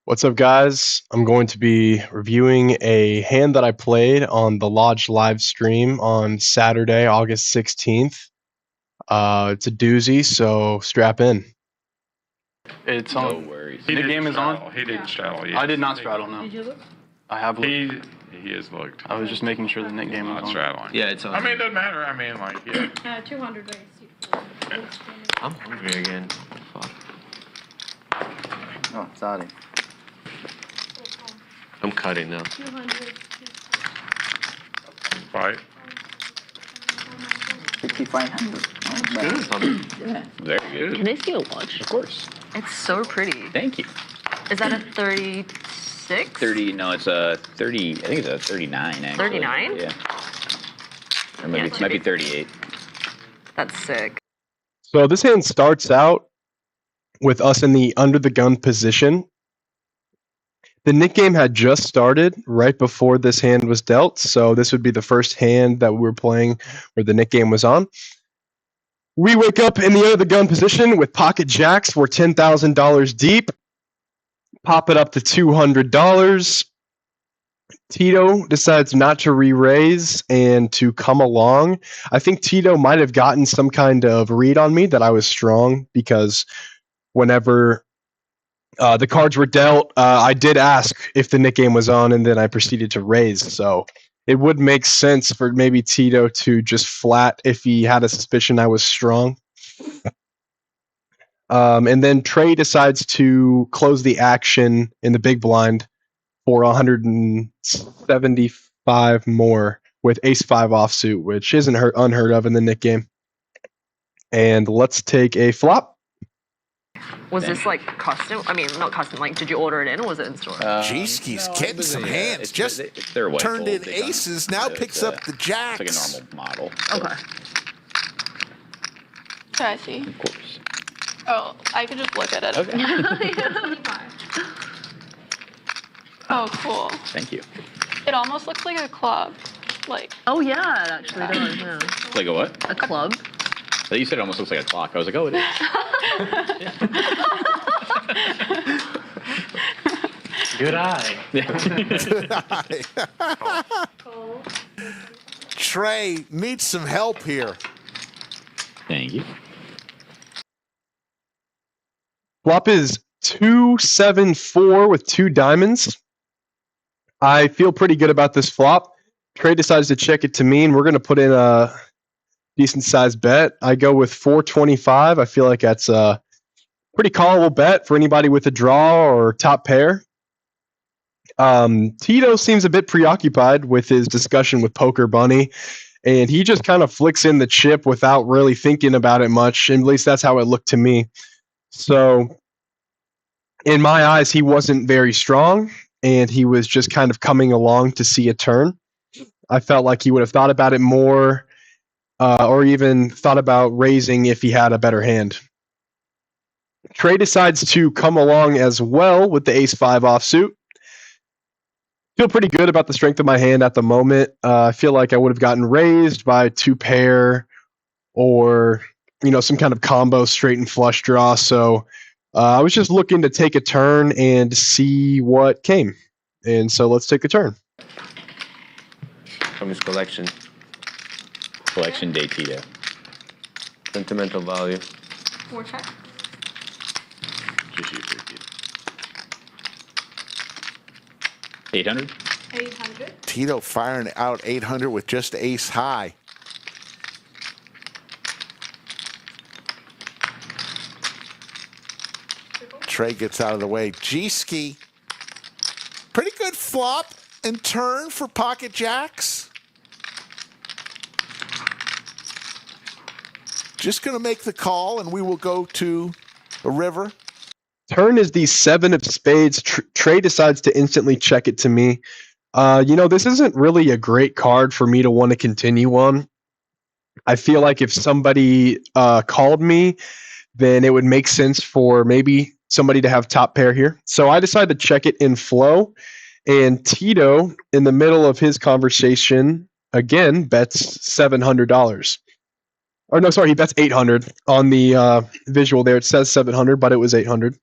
What's up, guys? I'm going to be reviewing a hand that I played on the Lodge live stream on Saturday, August 16th. It's a doozy, so strap in. It's No on. worries. The game is on? He didn't straddle, yes. I did not straddle, no. Did you look? I have looked. He has looked. I was just making sure the Nick game was Not on. straddling. Yeah, it's on. I mean, it doesn't matter. I mean, like, yeah. 200 race. I'm hungry again. Fuck. Oh, sorry. I'm cutting now. 200. Fight. 5,500. Not bad. Yeah. Very good. Can I see a watch? Of course. It's so pretty. Thank you. Is that a 36? 30, no, it's a 30, I think it's a 39, actually. 39? Yeah. Or maybe, Yeah, it might be 38. That's sick. So this hand starts out with us in the under the gun position. The Nick game had just started right before this hand was dealt, so this would be the first hand that we were playing where the Nick game was on. We wake up in the under the gun position with pocket jacks. We're $10,000 deep. Pop it up to $200. Tito decides not to re-raise and to come along. I think Tito might have gotten some kind of read on me that I was strong because whenever the cards were dealt, I did ask if the Nick game was on, and then I proceeded to raise. So it would make sense for maybe Tito to just flat if he had a suspicion I was strong. And then Trey decides to close the action in the big blind for 175 more with ace-5 offsuit, which isn't unheard of in the Nick game. And let's take a flop. Was this like custom? I mean, not custom. Like, did you order it in or was it in store? Jeeski's getting some hands. Just they're white turned gold. in They come- aces, now it's, picks up the jacks. It's like a normal model. Okay. Can I see? Of course. Oh, I could just look at it. Okay. Oh, cool. Thank you. It almost looks like a club. Like, Oh yeah, it actually does. Yeah. Like a what? A club. I thought you said it almost looks like a clock. I was like, oh, it is. Good eye. Trey needs some help here. Thank you. Flop is 2-7-4 with 2 diamonds. I feel pretty good about this flop. Trey decides to check it to me, and we're going to put in a decent sized bet. I go with 425. I feel like that's a pretty callable bet for anybody with a draw or top pair. Tito seems a bit preoccupied with his discussion with Poker Bunny, and he just kind of flicks in the chip without really thinking about it much. At least that's how it looked to me. So in my eyes, he wasn't very strong, and he was just kind of coming along to see a turn. I felt like he would have thought about it more, or even thought about raising if he had a better hand. Trey decides to come along as well with the ace-5 offsuit. Feel pretty good about the strength of my hand at the moment. I feel like I would have gotten raised by 2 pair or, some kind of combo straight and flush draw. So I was just looking to take a turn and see what came. And so let's take a turn. From his collection. Collection day Tito. Sentimental value. 4 check. Just use your Tito. 800? 800. Tito firing out 800 with just ace high. Trey gets out of the way. G-Ski. Pretty good flop and turn for pocket jacks. Just going to make the call, and we will go to the river. Turn is the 7 of spades. Trey decides to instantly check it to me. This isn't really a great card for me to want to continue on. I feel like if somebody called me, then it would make sense for maybe somebody to have top pair here. So I decided to check it in flow. And Tito, in the middle of his conversation, again, bets $700. Or no, sorry, he bets 800 on the visual there. It says 700, but it was 800.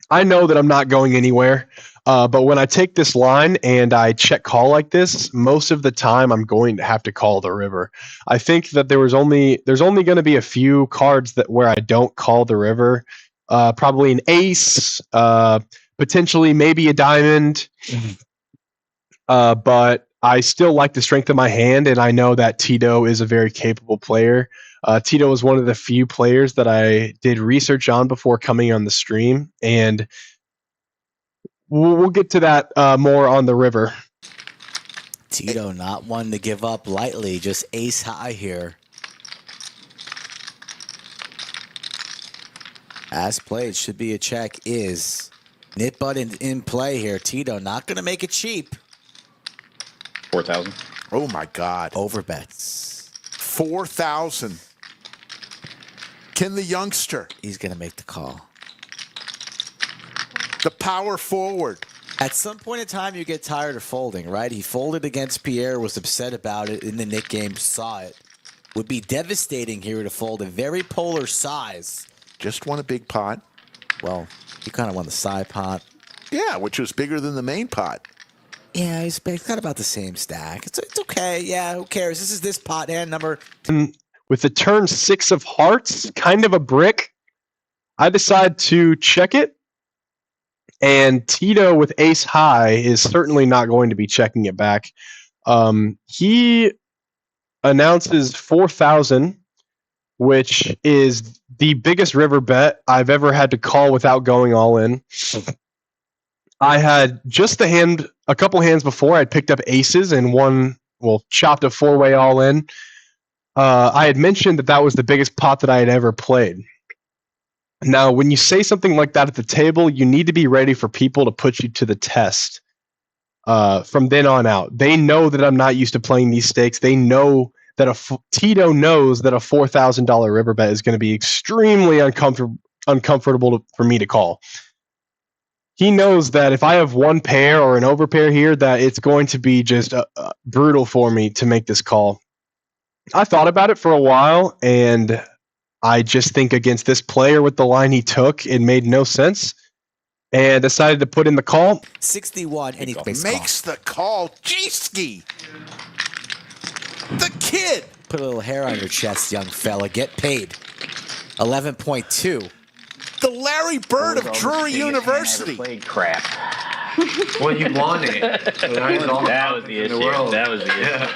I know that I'm not going anywhere. But when I take this line and I check call like this, most of the time I'm going to have to call the river. I think that there's only going to be a few cards that where I don't call the river. Probably an ace, potentially maybe a diamond. But I still like the strength of my hand, and I know that Tito is a very capable player. Tito is one of the few players that I did research on before coming on the stream, and we'll get to that more on the river. Tito not one to give up lightly, just ace high here. As played, should be a check, is nit button in play here. Tito not going to make it cheap. 4,000. Oh my God. Over bets. 4,000. Can the youngster, He's going to make the call. the power forward, At some point in time, you get tired of folding, right? He folded against Pierre, was upset about it in the Nick game, saw it. Would be devastating here to fold a very polar size. just won a big pot. Well, he kind of won the side pot. Yeah, which was bigger than the main pot. Yeah, he's got about the same stack. It's okay. Yeah, who cares? This is this pot hand number. With the turn 6 of hearts, kind of a brick, I decide to check it. And Tito with ace high is certainly not going to be checking it back. He announces 4,000, which is the biggest river bet I've ever had to call without going all in. I had just the hand, a couple hands before, I'd picked up aces and chopped a 4-way all in. I had mentioned that was the biggest pot that I had ever played. Now, when you say something like that at the table, you need to be ready for people to put you to the test from then on out. They know that I'm not used to playing these stakes. They know that Tito knows that a $4,000 river bet is going to be extremely uncomfortable for me to call. He knows that if I have one pair or an overpair here, that it's going to be just brutal for me to make this call. I thought about it for a while, and I just think against this player with the line he took, it made no sense, and decided to put in the call. 61, and he Makes the call. G-ski. The kid. Put a little hair on your chest, young fella. Get paid. 11.2. The Larry Bird of Drury University. Played crap. Well, you won it. That was the issue. That was the issue.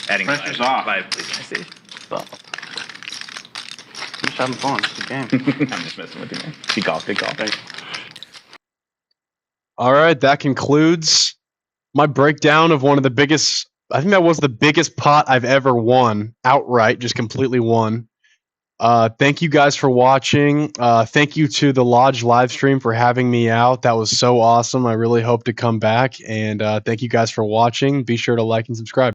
Adding Pressure's off. 5, please. Stop. I'm just having fun. It's a game. I'm just messing with you, man. Good call. Good call. Thanks. All right, that concludes my breakdown of one of the biggest. I think that was the biggest pot I've ever won outright, just completely won. Thank you guys for watching. Thank you to the Lodge live stream for having me out. That was so awesome. I really hope to come back. And thank you guys for watching. Be sure to like and subscribe.